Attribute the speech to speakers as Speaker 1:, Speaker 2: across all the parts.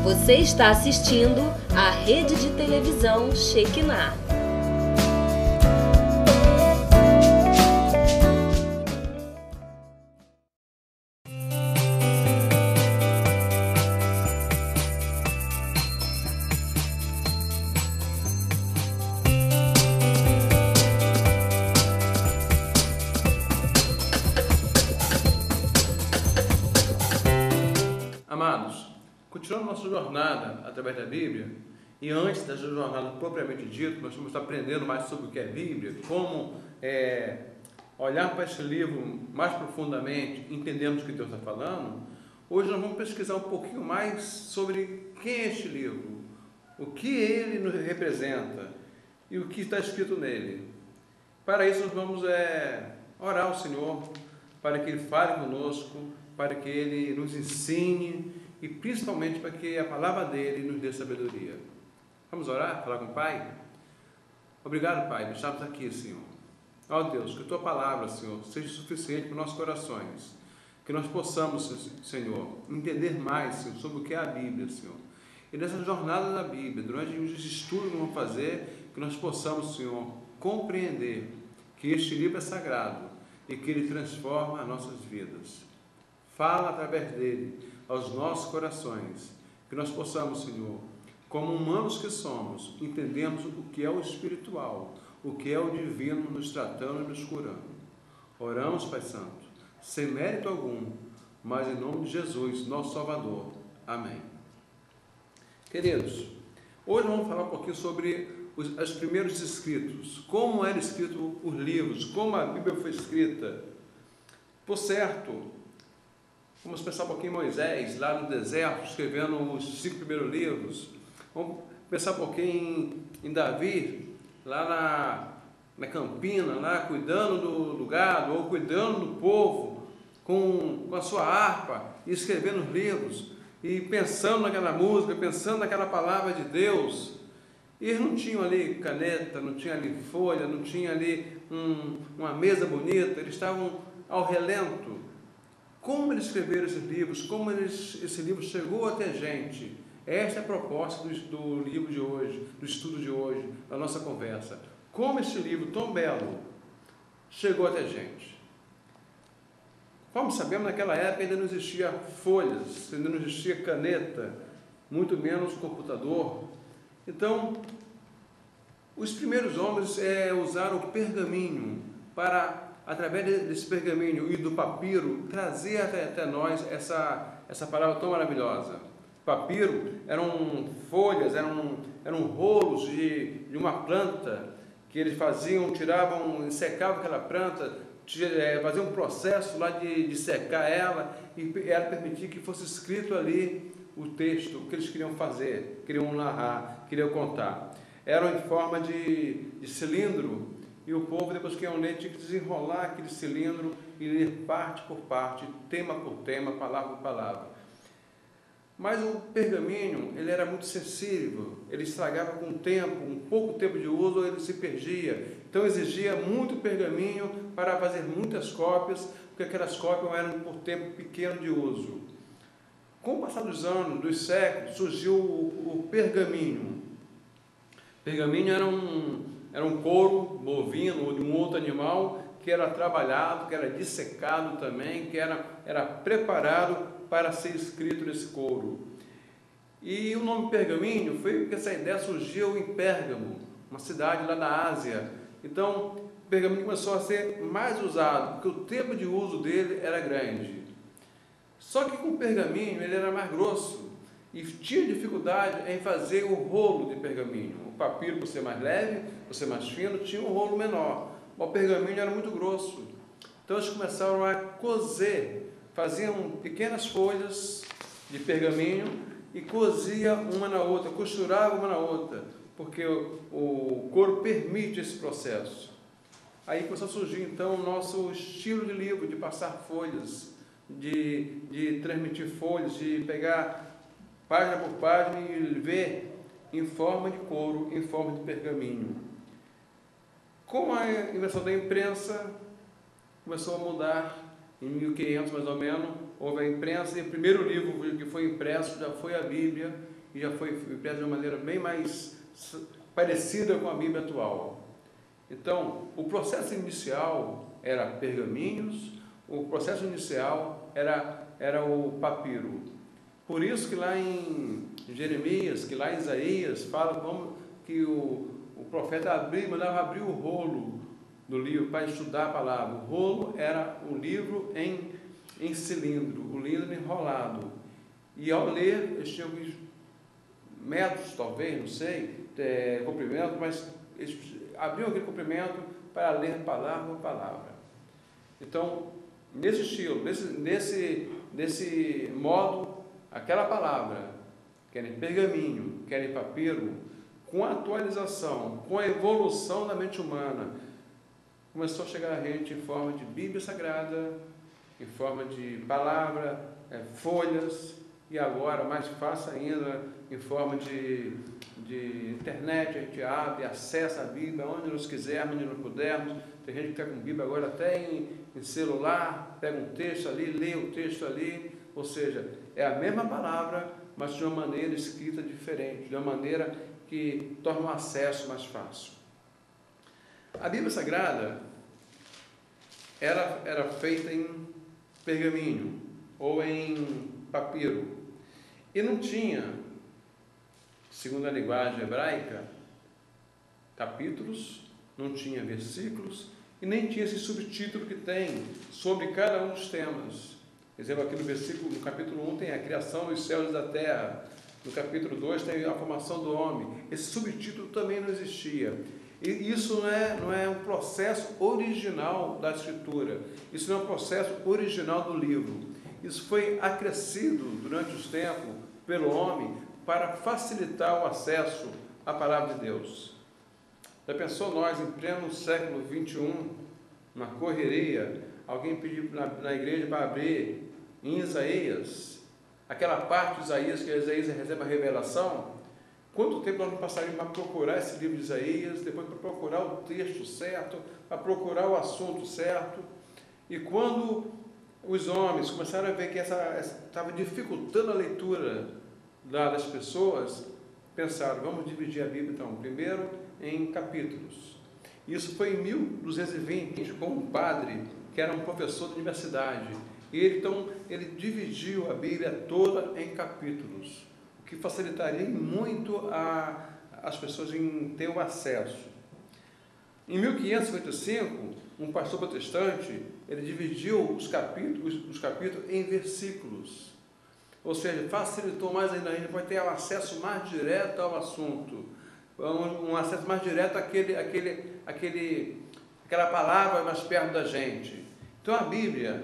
Speaker 1: Você está assistindo à rede de televisão Shekinah.
Speaker 2: Amados, continuando nossa jornada através da Bíblia, e antes dessa jornada propriamente dita, nós estamos aprendendo mais sobre o que é Bíblia, como olhar para esse livro mais profundamente, entendemos o que Deus está falando. Hoje nós vamos pesquisar um pouquinho mais sobre quem é este livro, o que ele nos representa e o que está escrito nele. Para isso nós vamos orar ao Senhor, para que Ele fale conosco, para que Ele nos ensine e principalmente para que a palavra dEle nos dê sabedoria. Vamos orar? Falar com o Pai? Obrigado, Pai, por estarmos aqui, Senhor. Ó Deus, que a Tua palavra, Senhor, seja suficiente para os nossos corações. Que nós possamos, Senhor, entender mais, Senhor, sobre o que é a Bíblia, Senhor. E nessa jornada da Bíblia, durante os estudos que vamos fazer, que nós possamos, Senhor, compreender que este livro é sagrado e que ele transforma as nossas vidas. Fala através dele aos nossos corações, que nós possamos, Senhor, como humanos que somos, entendemos o que é o espiritual, o que é o divino nos tratando e nos curando. Oramos, Pai Santo, sem mérito algum, mas em nome de Jesus, nosso Salvador. Amém. Queridos, hoje vamos falar um pouquinho sobre os primeiros escritos, como eram escritos os livros, como a Bíblia foi escrita. Por certo, vamos pensar um pouquinho em Moisés, lá no deserto, escrevendo os 5 primeiros livros. Vamos pensar um pouquinho em Davi, lá na campina, lá cuidando do gado, ou cuidando do povo, com a sua harpa, e escrevendo os livros, e pensando naquela música, pensando naquela palavra de Deus. E eles não tinham ali caneta, não tinham ali folha, não tinham ali uma mesa bonita, eles estavam ao relento. Como eles escreveram esses livros, como esse livro chegou até a gente. Esta é a proposta do livro de hoje, do estudo de hoje, da nossa conversa. Como esse livro tão belo chegou até a gente. Como sabemos, naquela época ainda não existia folhas, ainda não existia caneta, muito menos computador. Então, os primeiros homens usaram o pergaminho para, através desse pergaminho e do papiro, trazer até nós essa palavra tão maravilhosa. Papiro eram folhas, eram rolos de uma planta que eles faziam, tiravam, secavam aquela planta, faziam um processo lá de secar ela e ela permitia que fosse escrito ali o texto, o que eles queriam fazer, queriam narrar, queriam contar. Eram em forma de cilindro, e o povo, depois que iam ler, tinha que desenrolar aquele cilindro e ler parte por parte, tema por tema, palavra por palavra. Mas o pergaminho, ele era muito sensível, ele estragava com o tempo, um pouco tempo de uso, ele se perdia. Então exigia muito pergaminho para fazer muitas cópias, porque aquelas cópias eram por tempo pequeno de uso. Com o passar dos anos, dos séculos, surgiu o pergaminho. Pergaminho era um couro bovino ou de um outro animal que era trabalhado, que era dissecado também, que era preparado para ser escrito nesse couro. E o nome pergaminho foi porque essa ideia surgiu em Pérgamo, uma cidade lá da Ásia. Então, o pergaminho começou a ser mais usado, porque o tempo de uso dele era grande. Só que com o pergaminho ele era mais grosso e tinha dificuldade em fazer o rolo de pergaminho. O papiro, por ser mais leve, por ser mais fino, tinha um rolo menor. O pergaminho era muito grosso. Então eles começaram a coser, faziam pequenas folhas de pergaminho e cozia uma na outra, costurava uma na outra, porque o couro permite esse processo. Aí começou a surgir então o nosso estilo de livro, de passar folhas, de transmitir folhas, de pegar página por página e ver em forma de couro, em forma de pergaminho. Com a invenção da imprensa, começou a mudar em 1500 mais ou menos, houve a imprensa, e o primeiro livro que foi impresso já foi a Bíblia, e já foi impresso de uma maneira bem mais parecida com a Bíblia atual. Então, o processo inicial era pergaminhos, o processo inicial era o papiro. Por isso que lá em Jeremias, que lá em Isaías, fala como que o profeta mandava abrir o rolo do livro para estudar a palavra. O rolo era um livro em cilindro, o livro enrolado. E ao ler, eles tinham metros, talvez, não sei, comprimento, mas eles abriam aquele comprimento para ler palavra por palavra. Então, nesse estilo, nesse modo, aquela palavra, quer em pergaminho, quer em papiro, com a atualização, com a evolução da mente humana, começou a chegar a gente em forma de Bíblia Sagrada, em forma de palavra, folhas, e agora, mais fácil ainda, em forma de internet, a gente abre, acessa a Bíblia onde nós quisermos, onde nós pudermos. Tem gente que está com Bíblia agora até em celular, pega um texto ali, lê o texto ali, ou seja, é a mesma palavra, mas de uma maneira escrita diferente, de uma maneira que torna o acesso mais fácil. A Bíblia Sagrada era feita em pergaminho ou em papiro, e não tinha, segundo a linguagem hebraica, capítulos, não tinha versículos, e nem tinha esse subtítulo que tem sobre cada um dos temas. Por exemplo, aqui no capítulo 1 tem a criação dos céus e da terra, no capítulo 2 tem a formação do homem. Esse subtítulo também não existia. E isso não é um processo original da escritura, isso não é um processo original do livro. Isso foi acrescido durante os tempos pelo homem para facilitar o acesso à palavra de Deus. Já pensou nós, em pleno século 21, na correria, alguém pedir na igreja para abrir em Isaías, aquela parte de Isaías que Isaías recebe a revelação? Quanto tempo nós não passaríamos para procurar esse livro de Isaías, depois para procurar o texto certo, para procurar o assunto certo? E quando os homens começaram a ver que estava dificultando a leitura das pessoas, pensaram, vamos dividir a Bíblia então, primeiro em capítulos. Isso foi em 1220, com um padre que era um professor de universidade. E ele dividiu a Bíblia toda em capítulos, o que facilitaria muito as pessoas em ter o acesso. Em 1555, um pastor protestante, ele dividiu os capítulos em versículos. Ou seja, facilitou mais ainda, a gente pode ter um acesso mais direto ao assunto, um acesso mais direto àquela palavra mais perto da gente. Então a Bíblia,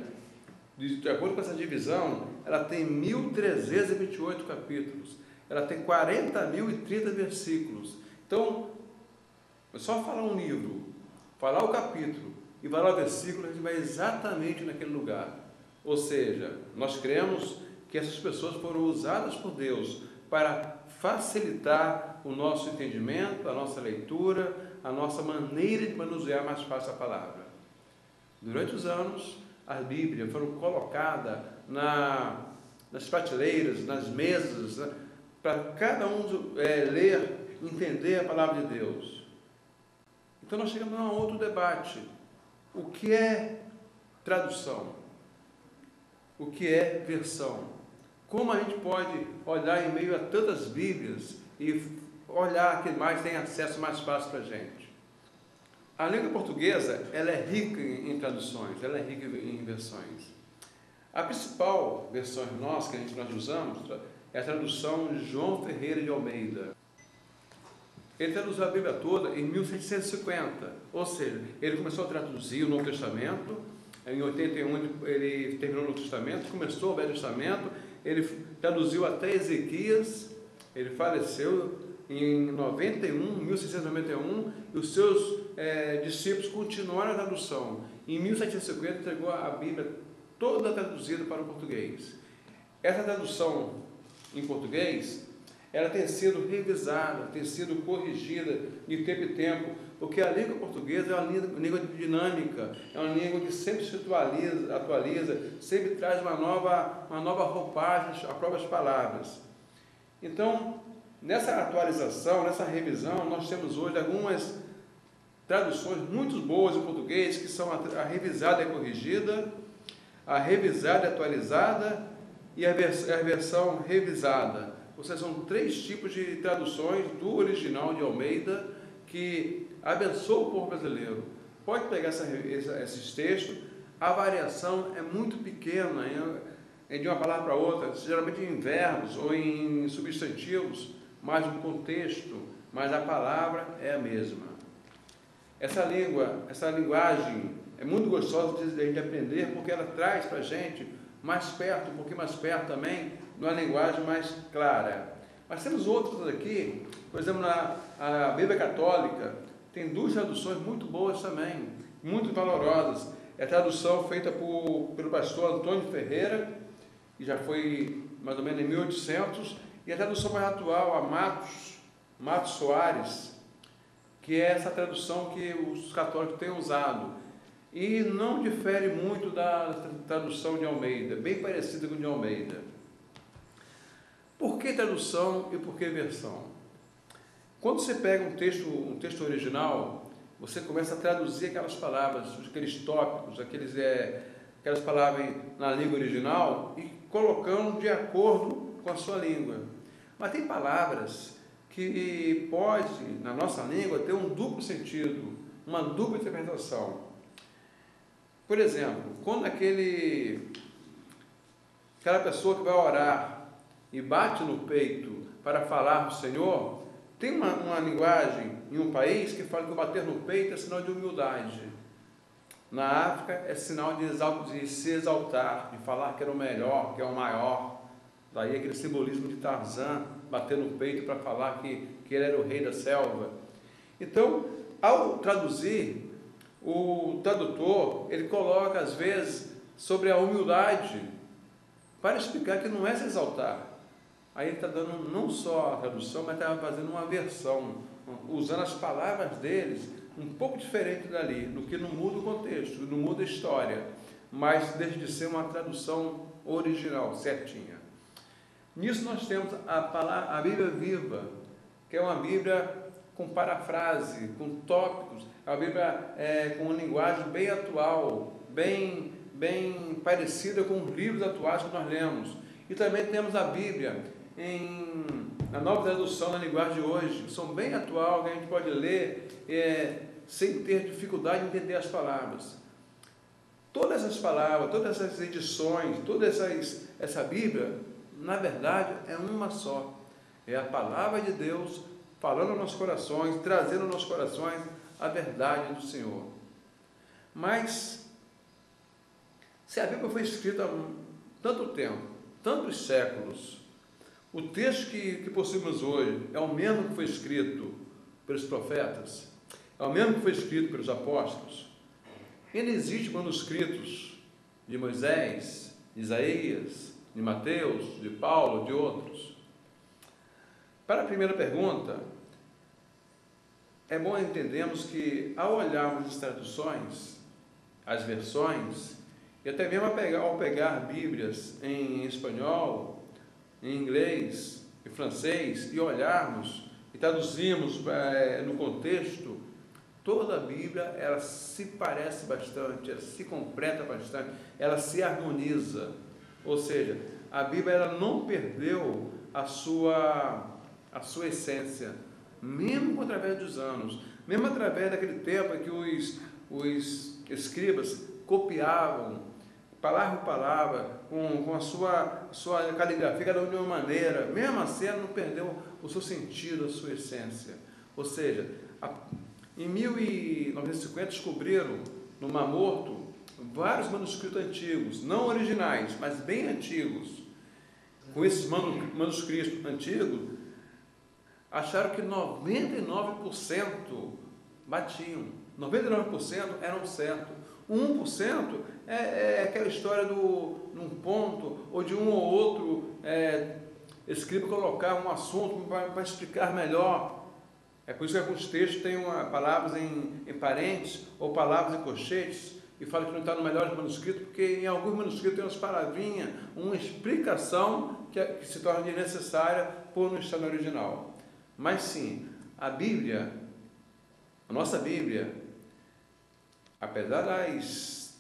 Speaker 2: de acordo com essa divisão, ela tem 1328 capítulos, ela tem 40.030 versículos. Então, é só falar um livro, falar o capítulo e falar o versículo, a gente vai exatamente naquele lugar. Ou seja, nós cremos que essas pessoas foram usadas por Deus para facilitar o nosso entendimento, a nossa leitura, a nossa maneira de manusear mais fácil a palavra. Durante os anos, as Bíblias foram colocadas nas prateleiras, nas mesas, né, para cada um ler, entender a palavra de Deus. Então nós chegamos a um outro debate. O que é tradução? O que é versão? Como a gente pode olhar em meio a tantas Bíblias e olhar que mais tem acesso mais fácil para a gente? A língua portuguesa, ela é rica em traduções, ela é rica em versões. A principal versão nossa que nós usamos é a tradução de João Ferreira de Almeida. Ele traduziu a Bíblia toda em 1750, ou seja, ele começou a traduzir o Novo Testamento, em 81 ele terminou o Novo Testamento, começou o Velho Testamento, ele traduziu até Ezequias, ele faleceu em 1691, e os seus discípulos continuaram a tradução. Em 1750 entregou a Bíblia toda traduzida para o português. Essa tradução em português, ela tem sido revisada, tem sido corrigida de tempo em tempo, porque a língua portuguesa é uma língua dinâmica, é uma língua que sempre se atualiza, sempre traz uma nova roupagem às próprias palavras. Então, nessa atualização, nessa revisão, nós temos hoje algumas traduções muito boas em português, que são a revisada e corrigida, a revisada e atualizada e a versão revisada. Ou seja, são 3 tipos de traduções do original de Almeida que abençoa o povo brasileiro. Pode pegar esses textos, a variação é muito pequena, de uma palavra para outra, geralmente em verbos ou em substantivos, mas o contexto, mas a palavra é a mesma. Essa linguagem é muito gostosa de a gente aprender, porque ela traz para a gente mais perto, um pouquinho mais perto também, numa linguagem mais clara. Mas temos outros aqui, por exemplo, a Bíblia Católica tem 2 traduções muito boas também, muito valorosas. É a tradução feita pelo pastor Antônio Ferreira, que já foi mais ou menos em 1800, e a tradução mais atual, a Matos Soares, que é essa tradução que os católicos têm usado. E não difere muito da tradução de Almeida, bem parecida com a de Almeida. Por que tradução e por que versão? Quando você pega um texto original, você começa a traduzir aquelas palavras, aqueles tópicos, aquelas palavras na língua original e colocando de acordo com a sua língua. Mas tem palavras que pode, na nossa língua, ter um duplo sentido, uma dupla interpretação. Por exemplo, quando aquela pessoa que vai orar e bate no peito para falar do Senhor, tem uma linguagem em um país que fala que o bater no peito é sinal de humildade. Na África é sinal de se exaltar, de falar que era o melhor, que é o maior. Daí aquele simbolismo de Tarzan, bater no peito para falar que ele era o rei da selva. Então, ao traduzir, o tradutor, ele coloca às vezes sobre a humildade, para explicar que não é se exaltar. Aí ele está dando não só a tradução, mas está fazendo uma versão, usando as palavras deles, um pouco diferente dali, no que não muda o contexto, não muda a história, mas deixa de ser uma tradução original, certinha. Nisso nós temos a Bíblia Viva, que é uma Bíblia com parafrase, com tópicos, a Bíblia com uma linguagem bem atual, bem parecida com os livros atuais que nós lemos. E também temos a Bíblia na nova tradução na linguagem de hoje, que são bem atual, que a gente pode ler sem ter dificuldade de entender as palavras. Todas essas palavras, todas essas edições, toda essa Bíblia, na verdade, é uma só. É a palavra de Deus falando aos nossos corações, trazendo aos nossos corações a verdade do Senhor. Mas, se a Bíblia foi escrita há tanto tempo, tantos séculos, o texto que possuímos hoje é o mesmo que foi escrito pelos profetas, é o mesmo que foi escrito pelos apóstolos. Ainda existem manuscritos de Moisés, de Isaías, de Mateus, de Paulo, de outros. Para a primeira pergunta, é bom entendermos que, ao olharmos as traduções, as versões, e até mesmo ao pegar Bíblias em espanhol, em inglês e francês, e olharmos e traduzirmos no contexto, toda a Bíblia ela se parece bastante, ela se completa bastante, ela se harmoniza. Ou seja, a Bíblia ela não perdeu a sua essência, mesmo através dos anos, mesmo através daquele tempo em que os escribas copiavam palavra por palavra, com a sua caligrafia, cada um de uma maneira, mesmo assim ela não perdeu o seu sentido, a sua essência. Ou seja, em 1950 descobriram no Mar Morto vários manuscritos antigos, não originais, mas bem antigos. Com esses manuscritos antigos, acharam que 99% batiam, 99% eram certos. 1% é aquela história de um ponto, ou de um ou outro escriba colocar um assunto para explicar melhor. É por isso que alguns textos têm palavras em parênteses ou palavras em colchetes e fala que não está no melhor manuscrito, porque em alguns manuscritos tem umas palavrinhas, uma explicação que se torna desnecessária por não estar no original. Mas sim, a Bíblia, a nossa Bíblia, apesar das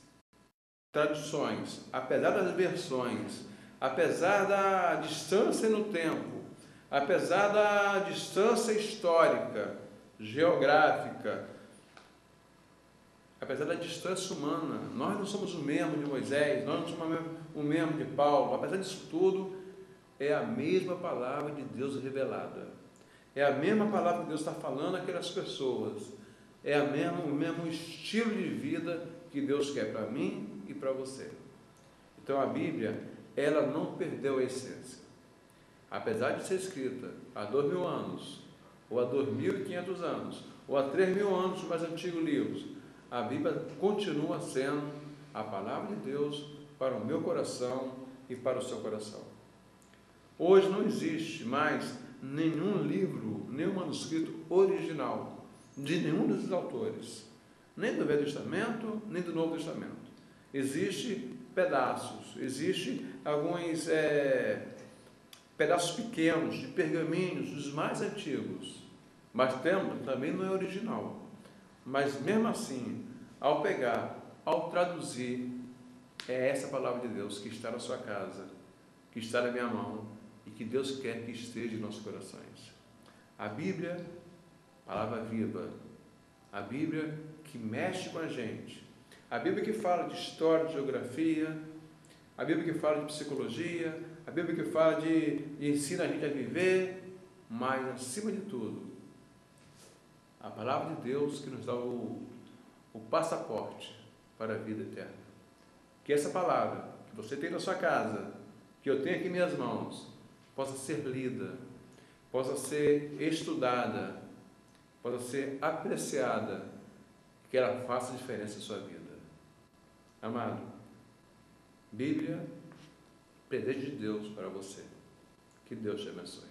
Speaker 2: traduções, apesar das versões, apesar da distância no tempo, apesar da distância histórica, geográfica, apesar da distância humana, nós não somos o mesmo de Moisés, nós não somos o mesmo de Paulo, apesar disso tudo, é a mesma palavra de Deus revelada, é a mesma palavra que Deus está falando àquelas pessoas, é o mesmo estilo de vida que Deus quer para mim e para você. Então a Bíblia, ela não perdeu a essência. Apesar de ser escrita há 2000 anos, ou há 2500 anos, ou há 3000 anos, os mais antigos livros, a Bíblia continua sendo a palavra de Deus para o meu coração e para o seu coração. Hoje não existe mais nenhum livro, nenhum manuscrito original de nenhum desses autores, nem do Velho Testamento, nem do Novo Testamento. Existem pedaços, existem alguns pedaços pequenos de pergaminhos dos mais antigos, mas também não é original. Mas mesmo assim, ao pegar, ao traduzir, é essa palavra de Deus que está na sua casa, que está na minha mão e que Deus quer que esteja em nossos corações. A Bíblia, palavra viva, a Bíblia que mexe com a gente, a Bíblia que fala de história, de geografia, a Bíblia que fala de psicologia, a Bíblia que fala de ensina a gente a viver, mas acima de tudo, a palavra de Deus que nos dá o passaporte para a vida eterna. Que essa palavra que você tem na sua casa, que eu tenho aqui em minhas mãos, possa ser lida, possa ser estudada, possa ser apreciada, que ela faça diferença em sua vida. Amado, Bíblia, presente de Deus para você. Que Deus te abençoe.